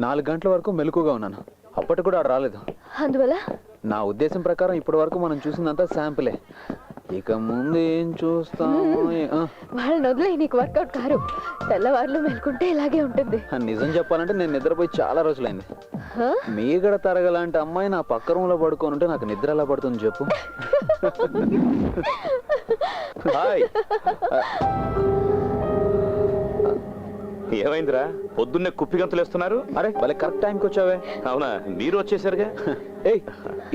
4 గంటల వరకు మెలకుగా ఉన్నాను. అప్పటికి కూడా రాలేదు. అందువల్ల నా ఉద్దేశం ప్రకారం ఇప్పటి వరకు మనం చూసిందంతా శాంపులే. ఇక ముందు ఏం చూస్తాం? వాళ్ళని వదిలే, నీకు వర్కౌట్ కారు. తెల్లవారులు మెలుకుంటే ఇలాగే ఉంటుంది. నిజం చెప్పాలంటే నేను నిద్రపోయి చాలా రోజులైంది. మీగడ తరగలాంటి అమ్మాయి నా పక్క రూమ్లో పడుకొని ఉంటే నాకు నిద్ర ఎలా పడుతుంది చెప్పు. హాయ్. ఏమైందిరా, పొద్దున్నే కుప్పి గంతులు వేస్తున్నారు? అరే భలే కరెక్ట్ టైంకి వచ్చావే. అవునా, మీరు వచ్చేసరిగా. ఏయ్,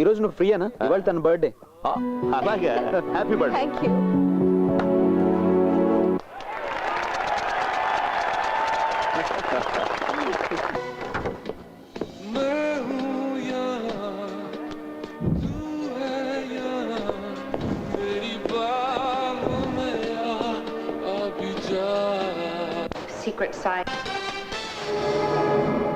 ఈరోజు నువ్వు ఫ్రీయేనా? ఇవాళ తన బర్త్డే. అలాగే, హ్యాపీ బర్త్డే. Thank you.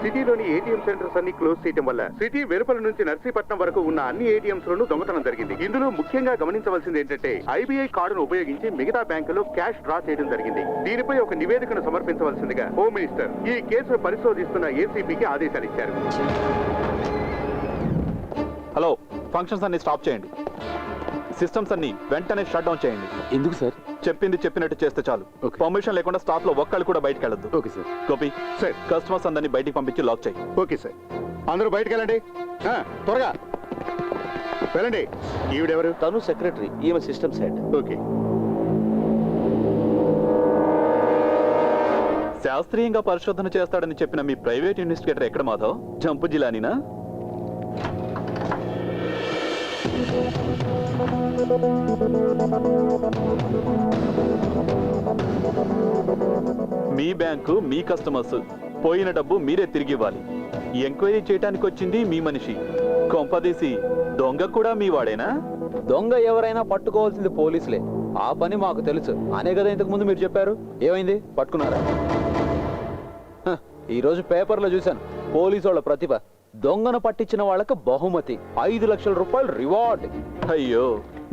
సిటీలోని ఏటీఎం సెంటర్స్ అన్ని క్లోజ్ చేయడం వల్ల సిటీ వెలుపల నుంచి నర్సీపట్నం వరకు ఉన్న అన్ని ఏటీఎంస్ లోనూ దొంగతనం జరిగింది. ఇందులో ముఖ్యంగా గమనించవలసింది ఏంటంటే ఐబీఐ కార్డును ఉపయోగించి మిగతా బ్యాంకులు క్యాష్ డ్రా చేయడం జరిగింది. దీనిపై ఒక నివేదికను సమర్పించవలసిందిగా హోమ్ మినిస్టర్ ఈ కేసును పరిశోధిస్తున్న ఏసీబీకి ఆదేశాలు ఇచ్చారు. హలో, ఫంక్షన్స్ అన్ని స్టాప్ చేయండి. సిస్టమ్స్ అన్ని వెంటనే షట్ డౌన్ చేయండి. ఎందుకు సార్? చెప్పింది చెప్పినట్టు చేస్తే చాలు. పర్మిషన్ లేకుండా స్టాఫ్ లో ఒక్కళ్ళు కూడా బయటకు వెళ్ళొద్దు. Okay sir. Gopi sir, customers అందరినీ బయటికి పంపించి లాక్ చేయి. Okay sir. అందరూ బయటకు వెళ్ళండి, త్వరగా వెళ్ళండి. ఈవిడెవరు? తను సెక్రటరీ, ఈమె సిస్టమ్స్ హెడ్. ఓకే. శాస్త్రీయంగా పరిశోధన చేస్తాడని చెప్పిన మీ ప్రైవేట్ ఇన్వెస్టిగేటర్ ఎక్కడ మాధవ్? జంపు జిలానీనా? మీ బ్యాంకు మీ కస్టమర్స్, పోయిన డబ్బు మీరే తిరిగి ఇవ్వాలి. ఎంక్వైరీ చేయడానికి వచ్చింది మీ మనిషి. కొంపదీసి దొంగ కూడా మీ వాడేనా? దొంగ ఎవరైనా పట్టుకోవాల్సింది పోలీసులే. ఆ పని మాకు తెలుసు అనే కదా ఇంతకు ముందు మీరు చెప్పారు. ఏమైంది, పట్టుకున్నారా? ఈరోజు పేపర్లో చూశాను, పోలీసు వాళ్ళ ప్రతిభ. దొంగను పట్టించిన వాళ్ళకి బహుమతి 5 లక్షల రూపాయలు రివార్డ్. అయ్యో,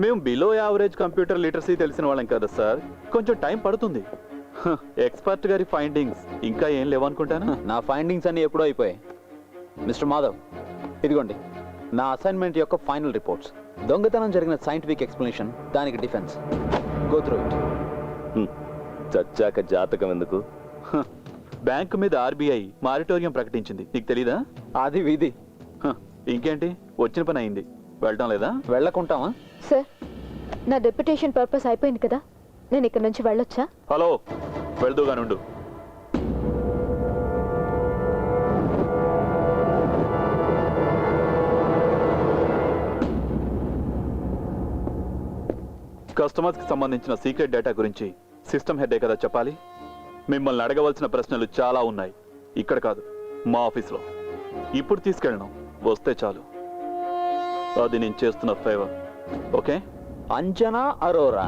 మేము బిలో యావరేజ్ కంప్యూటర్ లిటరసీ తెలిసిన వాళ్ళం కదా సార్, కొంచెం టైం పడుతుంది. ఎక్స్పర్ట్ గారి ఫైండింగ్స్ ఇంకా ఏం లేవనుకుంటాను. నా ఫైండింగ్స్ అన్ని ఎప్పుడో అయిపోయాయి. మిస్టర్ మాధవ్, ఇదిగోండి నా అసైన్మెంట్ యొక్క ఫైనల్ రిపోర్ట్స్. దొంగతనం జరిగిన సైంటిఫిక్ ఎక్స్ప్లెనేషన్, దానికి డిఫెన్స్. Go through it. చచ్చాక జాతకం ఎందుకు? బ్యాంకు మీద ఆర్బీఐ మారిటోరియం ప్రకటించింది, నీకు తెలీదా? అది విధి. ఇంకేంటి, వచ్చిన పని అయింది, వెళ్ళటం లేదా? వెళ్ళకుంటామా? సార్, నా డెప్యుటేషన్ పర్పస్ అయిపోయింది కదా, నేను ఇక్కడ నుంచి వెళ్ళొచ్చా? హలో, వెళ్దూగానుండు. కస్టమర్స్ కి సంబంధించిన సీక్రెట్ డేటా గురించి సిస్టమ్ హెడ్డే కదా చెప్పాలి. మిమ్మల్ని అడగవలసిన ప్రశ్నలు చాలా ఉన్నాయి. ఇక్కడ కాదు, మా ఆఫీస్లో. ఇప్పుడు తీసుకెళ్ళను, వస్తే చాలు. అది నేను చేస్తున్న ఫేవర్. ఓకే? అంజనా అరోరా.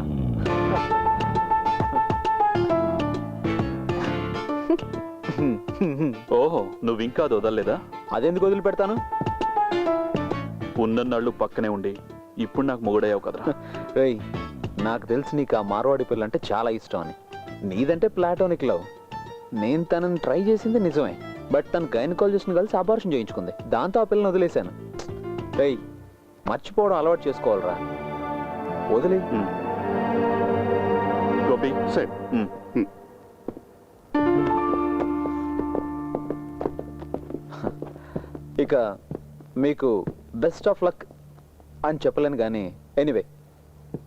ఓహో, నువ్వు ఇంకా అది వదలలేదా? అదెందుకు వదిలిపెడతాను? ఉన్నన్నాళ్ళు పక్కనే ఉండి ఇప్పుడు నాకు మొగుడయ్యావు కదరా. రేయ్, నాకు తెలిసి నీకు ఆ మార్వాడి పిల్ల అంటే చాలా ఇష్టం అని. నీదంటే ప్లాటోనిక్ లవ్. నేను తనని ట్రై చేసింది నిజమే, బట్ తను గైనకాలజిస్ట్ని కలిసి అబార్షన్ చేయించుకుంది. దాంతో ఆ పిల్లని వదిలేశాను. రేయ్, మర్చిపోవడం అలవాటు చేసుకోవాలరా. వదిలే. గోపి సార్, ఇక మీకు బెస్ట్ ఆఫ్ లక్ అని చెప్పలేను కానీ ఎనీవే,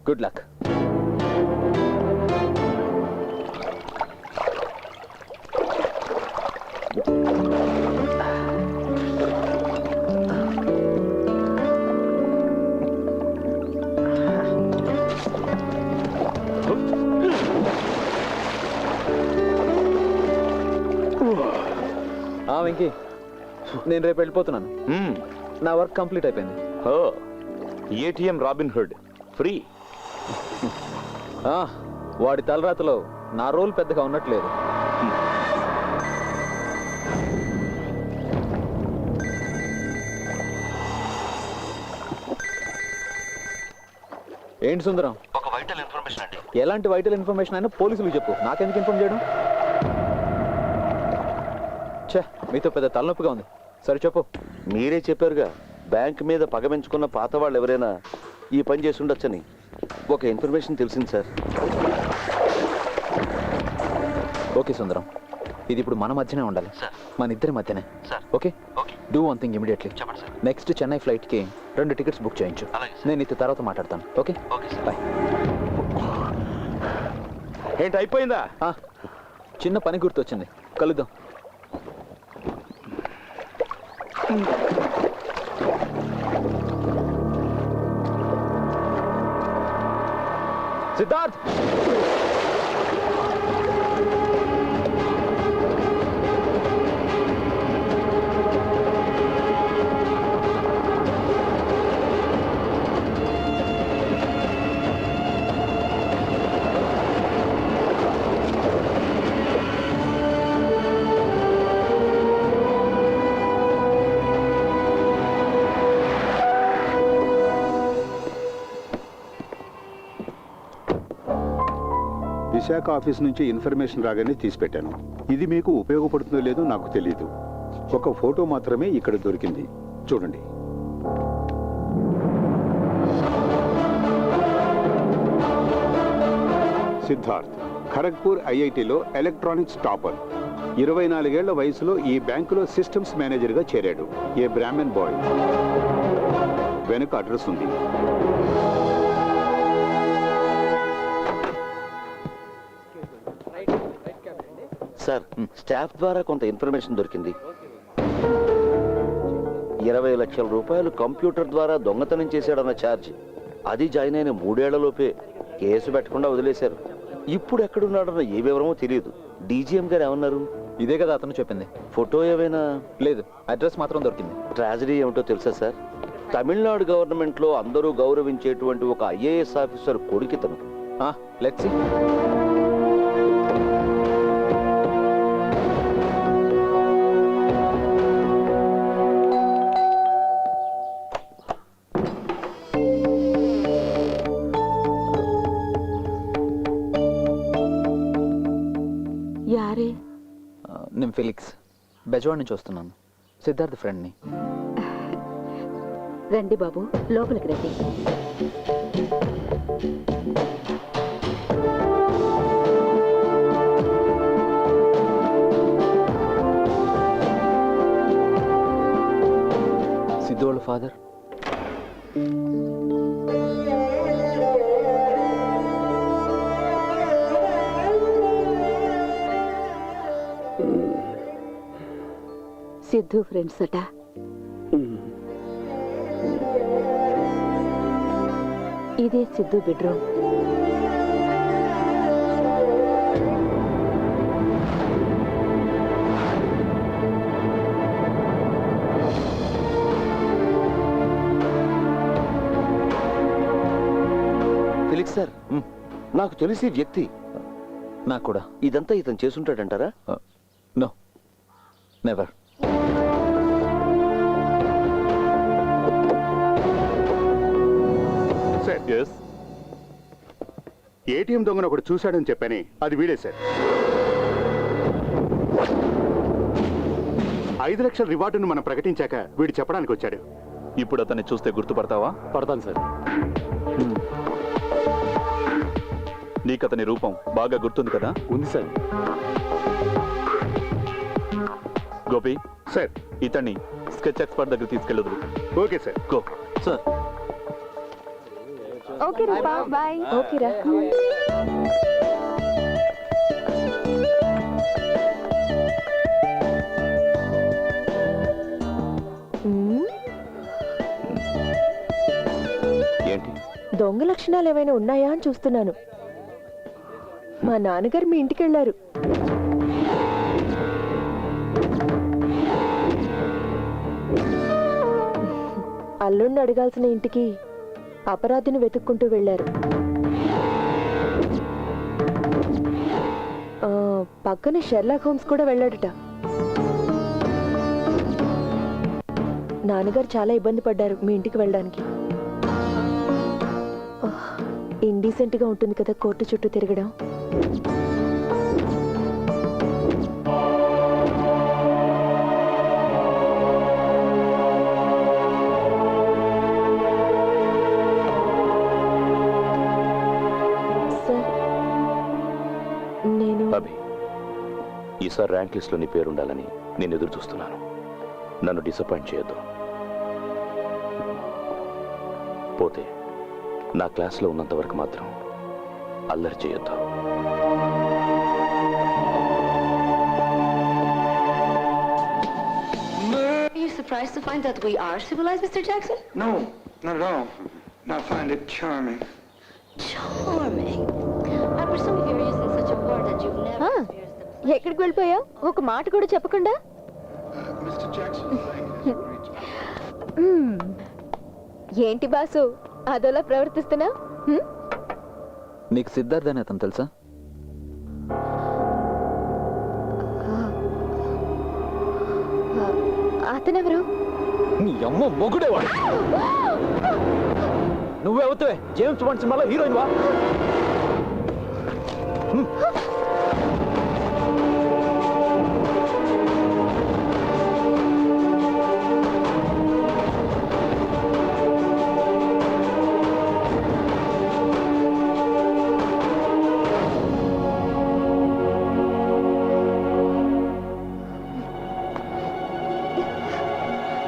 గుడ్ లక్. వెంకీ, నేను రేపు వెళ్ళిపోతున్నాను. నా వర్క్ కంప్లీట్ అయిపోయింది. ATM robin hood free. వాడి తలరాతలో నా రోల్ పెద్దగా ఉన్నట్లేదు. ఏంటి సుందరం? ఒక వైటల్ ఇన్ఫర్మేషన్ అండి. ఎలాంటి వైటల్ ఇన్ఫర్మేషన్ అయినా పోలీసులకు చెప్పు, నాకెందుకు ఇన్ఫార్మ్ చేయడం? ఛే, మీతో పెద్ద తలనొప్పిగా ఉంది. సరే చెప్పు. మీరే చెప్పారుగా, బ్యాంక్ మీద పగ పెంచుకున్న పాత వాళ్ళు ఎవరైనా ఈ పని చేసి ఉండొచ్చని. ఒక ఇన్ఫర్మేషన్ తెలిసింది సార్. ఓకే సుందరం, ఇది ఇప్పుడు మన మధ్యనే ఉండాలి, మన ఇద్దరి మధ్యనే. Okay, do one thing immediately. Next Chennai ఫ్లైట్కి 2 టికెట్స్ బుక్ చేయించు. నేను నీతో తర్వాత మాట్లాడతాను. Okay bye. ఏంటి అయిపోయిందా? చిన్న పని గుర్తొచ్చింది, కలుద్దాం. సిద్ధార్థ్, విశాఖ ఆఫీస్ నుంచి ఇన్ఫర్మేషన్ రాగానే తీసిపెట్టాను. ఇది మీకు ఉపయోగపడుతుందో లేదో నాకు తెలియదు. ఒక ఫోటో మాత్రమే ఇక్కడ దొరికింది, చూడండి. సిద్ధార్థ్ ఖరగ్పూర్ ఐఐటిలో ఎలక్ట్రానిక్స్ టాపర్. 24 ఏళ్ల వయసులో ఈ బ్యాంకులో సిస్టమ్స్ మేనేజర్గా చేరాడు. ఏ బ్రాహ్మణ్ బాయ్. వెనుక అడ్రస్ ఉంది. సార్, స్టాఫ్ ద్వారా కొంత ఇన్ఫర్మేషన్ దొరికింది. 20 లక్షల రూపాయలు కంప్యూటర్ ద్వారా దొంగతనం చేశాడన్న ఛార్జ్, అది జాయిన్ అయిన 3 ఏళ్లలోపే కేసు పెట్టకుండా వదిలేశారు. ఇప్పుడు ఎక్కడున్నాడన్న ఏ వివరమో తెలియదు. డీజీఎం గారు ఏమన్నారు? ఇదే కదా అతను చెప్పింది. ఫోటో ఏమైనా? లేదు, అడ్రస్ మాత్రం దొరికింది. ట్రాజడీ ఏమిటో తెలుసా సార్? తమిళనాడు గవర్నమెంట్లో అందరూ గౌరవించేటువంటి ఒక ఐఏఎస్ ఆఫీసర్ కొడుకితను. Let's see. యారే? నేను ఫిలిక్స్, బెజవాడ్ నుంచి వస్తున్నాను. సిద్ధార్థ్ ఫ్రెండ్ని. రండి బాబు, లోపలికి రండి. సిద్ధు వాళ్ళ ఫాదర్. సిద్ధు ఫ్రెండ్స్ అట. ఇదే సిద్ధు బెడ్రూమ్. ఫిలిక్స్ సార్, నాకు తెలిసి వ్యక్తి. నాకు కూడా. ఇదంతా ఇతను చేసుంటాడంటారా? No, never. ఏటీఎం దొంగను ఒకటి చూశాడని చెప్పని, అది వీడే సార్. 5 లక్షల రివార్డును మనం ప్రకటించాక వీడు చెప్పడానికి వచ్చాడు. ఇప్పుడు అతన్ని చూస్తే గుర్తుపడతావా? పడతాను సార్. నీకు అతని రూపం బాగా గుర్తుంది కదా? ఉంది సార్. గోపి సార్, ఇతన్ని స్కెచ్ ఎక్స్పర్ట్ దగ్గర తీసుకెళ్ళదు. Okay sir. Go sir. Okay Roopa, bye. Okay రా. ఏంటి? దొంగ లక్షణాలు ఏమైనా ఉన్నాయా అని చూస్తున్నాను. మా నాన్నగారు మీ ఇంటికి వెళ్ళారు. అల్లుణ్ణి అడగాల్సిన ఇంటికి అపరాధిని వెతుక్కుంటూ వెళ్ళారు. పక్కనే షెర్లాక్ హోమ్స్ కూడా వెళ్ళాడట. నాన్నగారు చాలా ఇబ్బంది పడ్డారు మీ ఇంటికి వెళ్ళడానికి. ఇండీసెంట్ గా ఉంటుంది కదా కోర్టు చుట్టూ తిరగడం. అభి, ఈసారి ర్యాంక్ లిస్ట్లో నీ పేరుండాలని నేను ఎదురు చూస్తున్నాను. నన్ను డిసప్పాయింట్ చేయొద్దు. పోతే నా క్లాస్లో ఉన్నంత వరకు మాత్రం అల్లరి చేయొద్దు. Are you surprised to find that we are civilized, Mr. Jackson? No, not at all. I find it charming. Charming. I presume if you're using such a word that you've never Huh? experienced the... ఎక్కడికి వెళ్ళిపోయావు? ఒక మాట కూడా చెప్పకుండా. Mr. Jackson, thank you. ఏంటి boss అదోలా ప్రవర్తిస్తున్నా? నీకు సిద్ధార్థ్ అని అతను తెలుసా? అతనెవరు? నీ అమ్మ మొగుడేవాడు. నువ్వే అవుతావే జేమ్స్ బాండ్ సినిమాలో హీరోయిన్ వా?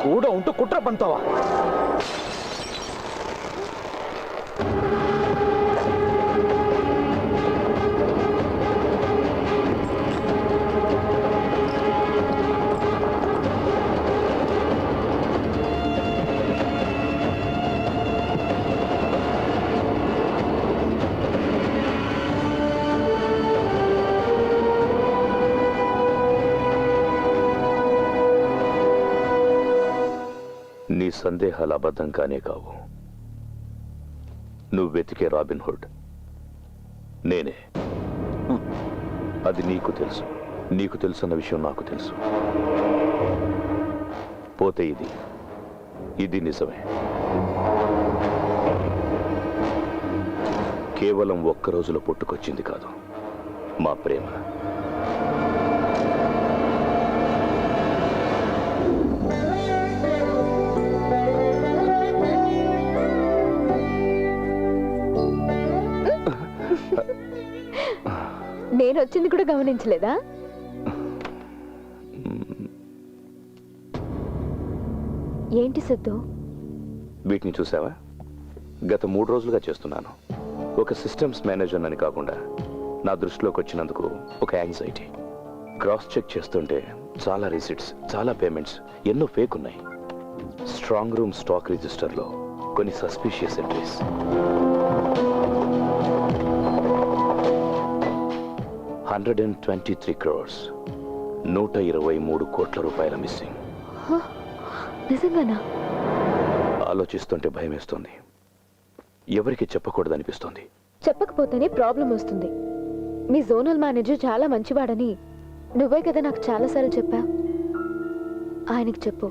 కూడా ఉంటూ కుట్ర పంతావా? నీ సందేహాలు అబద్ధం కానే కావు. నువ్వు వెతికే రాబిన్ హుడ్ నేనే. అది నీకు తెలుసు. నీకు తెలుసన్న విషయం నాకు తెలుసు. పోతే ఇది నిజమే. కేవలం ఒక్క రోజులో పుట్టుకొచ్చింది కాదు మా ప్రేమ. నేను వచ్చింది కూడా గమనించలేదా? ఏంటి సిద్ధు? వీటిని చూసావా? గత 3 రోజులుగా చేస్తున్నాను. ఒక సిస్టమ్స్ మేనేజర్ అని కాకుండా నా దృష్టిలోకి వచ్చినందుకు ఒక యాంగ్జైటీ. క్రాస్ చెక్ చేస్తుంటే చాలా రిసిట్స్, చాలా పేమెంట్స్, ఎన్నో ఫేక్ ఉన్నాయి. స్ట్రాంగ్ రూమ్ స్టాక్ రిజిస్టర్లో కొన్ని సస్పిషియస్ ఎంట్రీస్. 123 crores, 123 కోట్ల రూపాయల మిస్సింగ్. నిజంగానా? ఆలోచిస్తుంటే భయమేస్తుంది. ఎవరికి చెప్పకూడదనిపిస్తుంది. చెప్పకపోతేనే ప్రాబ్లం వస్తుంది. మీ జోనల్ మేనేజర్ చాలా మంచివాడని నువ్వే కదా నాకు చాలాసార్లు చెప్పా. ఆయనకి చెప్పు.